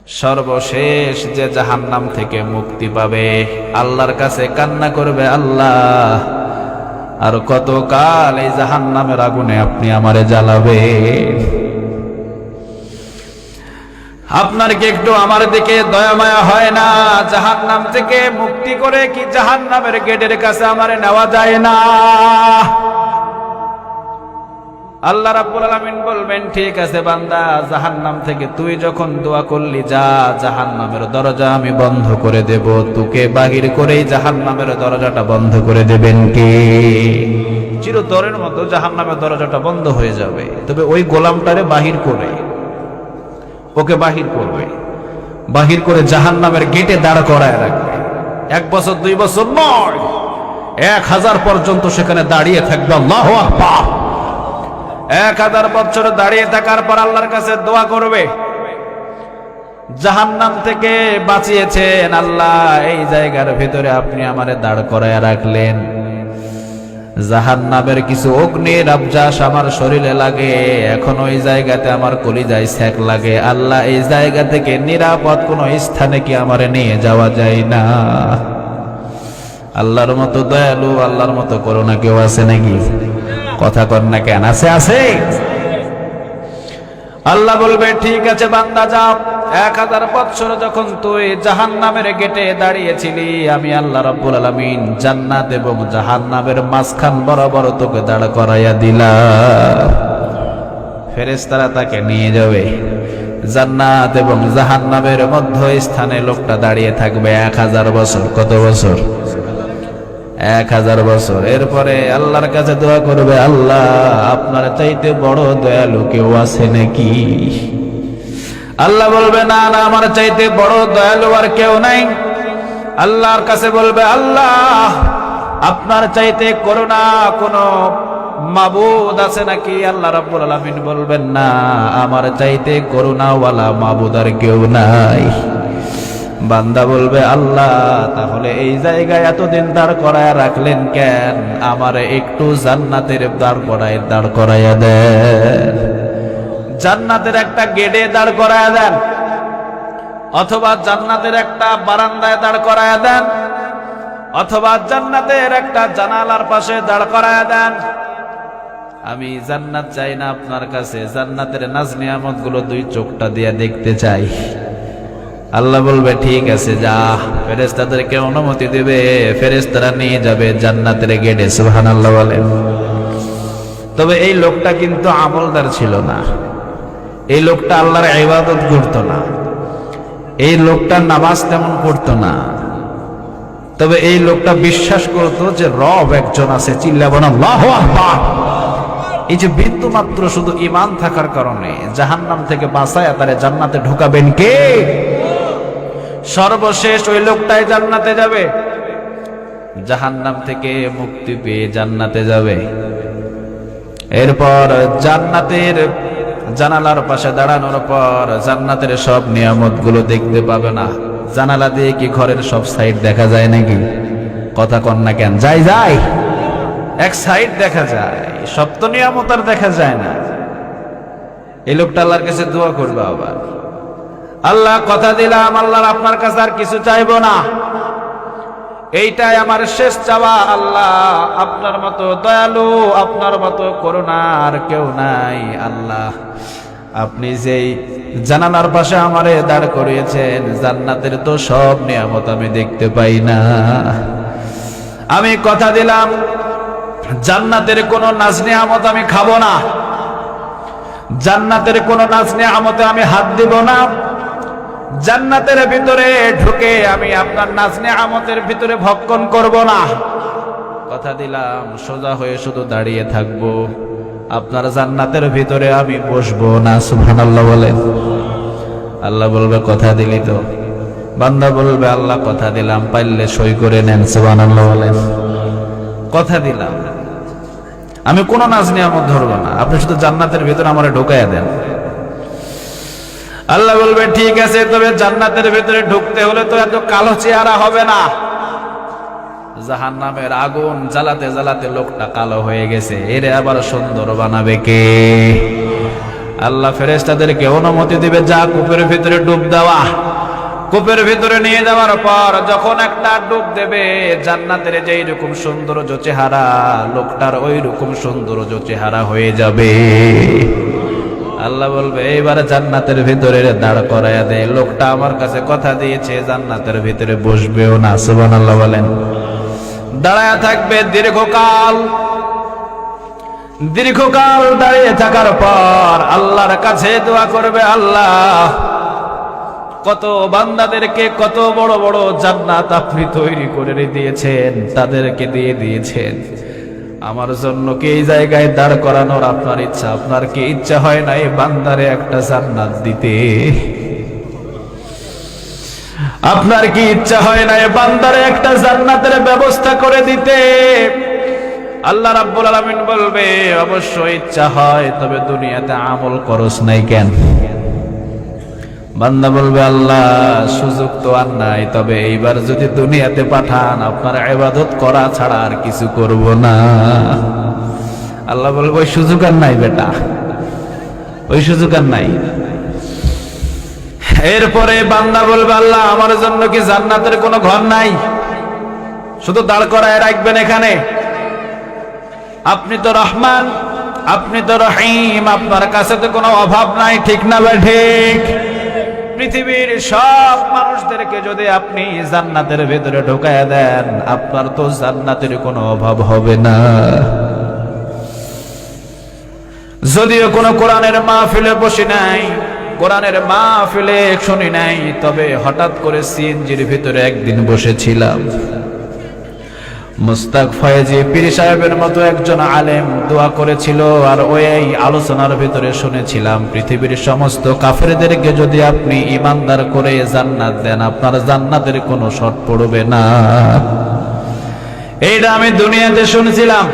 সর্বশেষ যে জাহান্নাম থেকে মুক্তি পাবে, আল্লাহর কাছে কান্না করবে, আল্লাহ আর কতকাল এই জাহান্নামের আগুনে আপনি আমারে জ্বালাবেন? আপনার কি একটু আমার দিকে দয়া মায়া হয় না? জাহান্নাম থেকে মুক্তি করে কি জাহান্নামের গেটের কাছে আমারে নেওয়া যায় না? আল্লাহ রাব্বুল আলামিন বলবেন, ঠিক আছে বান্দা, জাহান্নাম থেকে তুই যখন দোয়া করলি, যা জাহান্নামের দরজা আমি বন্ধ করে দেব। তোকে বাহির করেই জাহান্নামের দরজাটা বন্ধ করে দেবেন কে? চিরতরের মতো জাহান্নামের দরজাটা বন্ধ হয়ে যাবে, তবে ওই গোলামটারে বাহির করে, ওকে বাহির করবে, বাহির করে জাহান্নামের গেটে দাঁড় করায় রাখবে। 1 বছর 2 বছর নয়, 1000 পর্যন্ত সেখানে দাঁড়িয়ে থাকবে। আল্লাহু আকবার। 1000 বছর দাঁড়িয়ে থাকার পর আল্লাহর কাছে দোয়া করবে, জাহান্নাম থেকে বাঁচিয়েছেন আল্লাহ, এই জায়গার ভিতরে আপনি আমারে দাঁড় করায় রাখলেন, জাহান্নামের কিছু অগ্নির আবজাস আমার শরীরে লাগে, এখন ওই জায়গাতে আমার কলিজায় ছ্যাঁক লাগে। আল্লাহ, এই জায়গা থেকে নিরাপদ কোন স্থানে কি আমারে নিয়ে যাওয়া যায় না? আল্লাহর মতো দয়ালু, আল্লাহর মতো করুণা কেউ আছে নাকি? কথা কর না কেন? আছে, আছে। আল্লাহ বলবে, ঠিক আছে বান্দা, যাও। 1000 বছর যখন তুই জাহান্নামের গেটে দাঁড়িয়েছিলি, আমি আল্লাহ রাব্বুল আলামিন জান্নাত এবং জাহান্নামের মাঝখান বরাবর তোকে দাঁড় করাইয়া দিলাম। ফেরেশতারা তাকে নিয়ে যাবে জান্নাত এবং জাহান্নামের মধ্যস্থানে। লোকটা দাঁড়িয়ে থাকবে 1000 বছর। কত বছর? 1000 বছর। এরপরে আল্লাহর কাছে দোয়া করবে, আল্লাহ আপনার চাইতে বড় দয়ালু কেউ আছে নাকি? আল্লাহ বলবে, না না, আমার চাইতে বড় দয়ালু আর কেউ নাই। আল্লাহর কাছে বলবে, আল্লাহ আপনার চাইতে করুণা কোন মাবুদ আছে নাকি? আল্লাহ রাব্বুল আলামিন বলবেন, না, আমার চাইতে করুণাওয়ালা মাবুদ আর কেউ নাই। বান্দা বলবে, আল্লাহ তাহলে এই জায়গায় এতদিন দাঁড় করায় রাখলেন কেন? আমারে একটু জান্নাতের দাঁড় করাইয়া দেন, জান্নাতের একটা গেটে দাঁড় করাইয়া দেন, অথবা জান্নাতের একটা বারান্দায় দাঁড় করাইয়া দেন, অথবা জান্নাতের একটা জানালার পাশে দাঁড় করাইয়া দেন। আমি জান্নাত চাই না আপনার কাছে, জান্নাতের নাজ নিয়ামত গুলো 2 চোখটা দিয়ে দেখতে চাই। আল্লাহ বলবে, ঠিক আছে, যা। ফেরেশতাদেরকে অনুমতি দেবে, ফেরেশতারা নিয়ে যাবে জান্নাতের গেটে। সুবহানাল্লাহ বলেন। তবে এই লোকটা কিন্তু আমলদার ছিল না, এই লোকটা আল্লাহর ইবাদত করতো না, এই লোকটা নামাজ তেমন পড়তো না, তবে এই লোকটা বিশ্বাস করতো যে রব একজন আছে। চিল্লা বলেন আল্লাহু আকবার। এই যে বিন্দু মাত্র শুধু ঈমান থাকার কারণে জাহান্নাম থেকে বাঁচায়া তারে জান্নাতে ঢোকাবেন কে? সর্বশেষ ওই লোকটাই জান্নাতে যাবে, জাহান্নাম থেকে মুক্তি পেয়ে জান্নাতে যাবে। এরপর জান্নাতের জানালার পাশে দাঁড়ানোর পর জান্নাতের সব নিয়ামত গুলো দেখতে পাবে না। জানালা দিয়ে কি ঘরের সব সাইড দেখা যায় নাকি? কথা কন না কেন? যাই যাই, এক সাইড দেখা যায়, সব তো নিয়ামত আর দেখা যায় না। এই লোকটা আল্লাহর কাছে দোয়া করবে আবার, আল্লাহ কথা দিলাম, আল্লাহর আপনার কাছে আর কিছু চাইবো না, এইটাই আমার শেষ চাওয়া। আল্লাহ আপনার মতো দয়ালু, আপনার মতো করুণা আর কেউ নাই। আল্লাহ আপনি যেই জানালার পাশে আমারে দাঁড় করিয়েছেন, জান্নাতের তো সব নিয়ামত আমি দেখতে পাই না। আমি কথা দিলাম, জান্নাতের কোনো নাজ নিয়ামত আমি খাবো না, জান্নাতের কোনো নাজ নিয়ামতে আমি হাত দিব না, জান্নাতের ভিতরে ঢুকে আমি আপনার নাজ নিয়ামতের ভিতরে ভক্ষণ করব না। কথা দিলাম, সোজা হয়ে শুধু দাঁড়িয়ে থাকবো, আপনার জান্নাতের ভিতরে আমি বসবো না। সুবহানাল্লাহ বলেন। আল্লাহ বলবে, কথা দিলি তো? বান্দা বলবে, আল্লাহ কথা দিলাম, পারলে সই করে নেন। সুবহানাল্লাহ বলেন। কথা দিলাম, আমি কোন নাজ নিয়ামত ধরবো না, আপনি শুধু জান্নাতের ভিতরে আমারে ঢুকাইয়া দেন। আল্লাহ বলবে, ঠিক আছে, তবে জান্নাতের ভিতরে ঢুকতে হলে তো এত কালো চেহারা হবে না। জাহান্নামের আগুন জ্বালাতে জ্বালাতে লোকটা কালো হয়ে গেছে, এরে আবার সুন্দর বানাবে কে? আল্লাহ ফেরেশতাদেরকে অনুমতি দিবে, যা কূপের ভিতরে ডুব দেওয়া। কূপের ভিতরে নিয়ে যাওয়ার পর যখন একটা ডুব দেবে, জান্নাতের যেই রকম সৌন্দর্য চেহারা, লোকটার ওই রকম সৌন্দর্য চেহারা হয়ে যাবে। আল্লাহ বলবে, এইবার জান্নাতের ভিতরে দাঁড় করায়া দে। লোকটা আমার কাছে কথা দিয়েছে জান্নাতের ভিতরে বসবেও না। সুবহানাল্লাহ বলেন। দাঁড়ায়া থাকবে দীর্ঘকাল দাঁড়িয়ে থাকার পর আল্লাহর কাছে দোয়া করবে, আল্লাহ কত বান্দাদেরকে কত বড় বড় জান্নাত আপনি তৈরি করে দিয়েছেন, তাদেরকে দিয়ে দিয়েছেন, আমার জন্য কি এই জায়গায় দাঁড় করানোর আপনার ইচ্ছা? আপনার কি ইচ্ছা হয় না এই বান্দারে একটা জান্নাত দিতে? আপনার কি ইচ্ছা হয় না এই বান্দারে একটা জান্নাতের ব্যবস্থা করে দিতে? আল্লাহ রাব্বুল আলামিন বলবে, অবশ্যই ইচ্ছা হয়, তবে দুনিয়াতে আমল করস নাই কেন? বান্দা বলবে, আল্লাহ সুযোগ তো আর নাই, তবে এইবার যদি দুনিয়াতে পাঠান আপনার ইবাদত করা ছাড়া আর কিছু করব না। আল্লাহ বলবে, ওই সুযোগ আর নাই বেটা, ওই সুযোগ আর নাই। এরপরে বান্দা বলবে, আল্লাহ আমার জন্য কি জান্নাতের কোনো ঘর নাই? শুধু দাঁড় করায় রাখবেন এখানে? আপনি তো রহমান, আপনি তো রহিম, আপনার কাছে তো কোনো অভাব নাই, ঠিক না ভাই? ঠিক। পৃথিবীর সব মানুষদেরকে যদি আপনি জান্নাতের ভেতরে ঢোকায় দেন, আপনার তো জান্নাতের কোনো অভাব হবে না। যদিও কোনো কোরআনের মাহফিলে বসি নাই, কোরআনের মাহফিলে শুনি নাই, তবে হঠাৎ করে সিএনজির ভিতরে একদিন বসেছিলাম। মুস্তাক ফয়েজি পীর সাহেবের মতো একজন আলেম দোয়া করেছিল, আর ওই আলোচনার ভিতরে শুনেছিলাম, পৃথিবীর সমস্ত কাফেরদেরকে যদি আপনি ইমানদার করে জান্নাত দেন, আপনার জান্নাতের কোনো শর্ত পড়বে না। এইটা আমি দুনিয়াতে শুনছিলাম।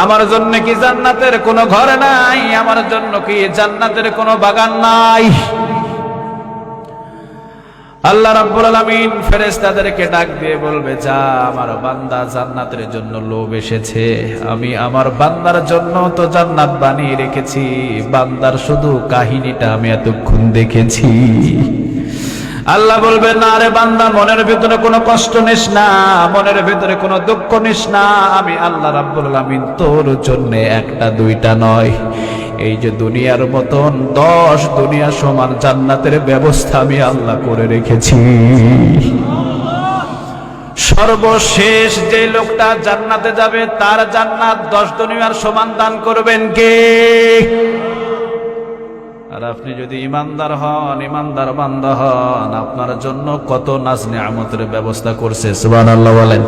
আমার জন্য কি জান্নাতের কোনো ঘর নাই? আমার জন্য কি জান্নাতের কোনো বাগান নাই? আল্লাহ রাব্বুল আলামিন ফেরেশতাদেরকে ডাক দিয়ে বলবে, যা, আমার বান্দা জান্নাতের জন্য লোভ এসেছে, আমি আমার বান্দার জন্য তো জান্নাত বানিয়ে রেখেছি, বান্দার শুধু কাহিনীটা আমি এতক্ষণ দেখেছি। আল্লাহ বলবে, না রে বান্দা, মনের ভিতরে কোনো কষ্ট নিস না, মনের ভিতরে কোনো দুঃখ নিস না, আমি আল্লাহ রাব্বুল আলামিন তোর জন্য একটা দুইটা নয়, এই যে দুনিয়ার মতন 10 দুনিয়া সমান জান্নাতের ব্যবস্থা আমি আল্লাহ করে রেখেছি। সর্বশেষ যে লোকটা জান্নাতে যাবে, তার জান্নাত 10 দুনিয়ার সমান দান করবেন কে? আর আপনি যদি ইমানদার হন, ইমানদার বান্দা হন, আপনার জন্য কত নাজ নিয়ামতের ব্যবস্থা করছে। সুবহানাল্লাহ বলেন।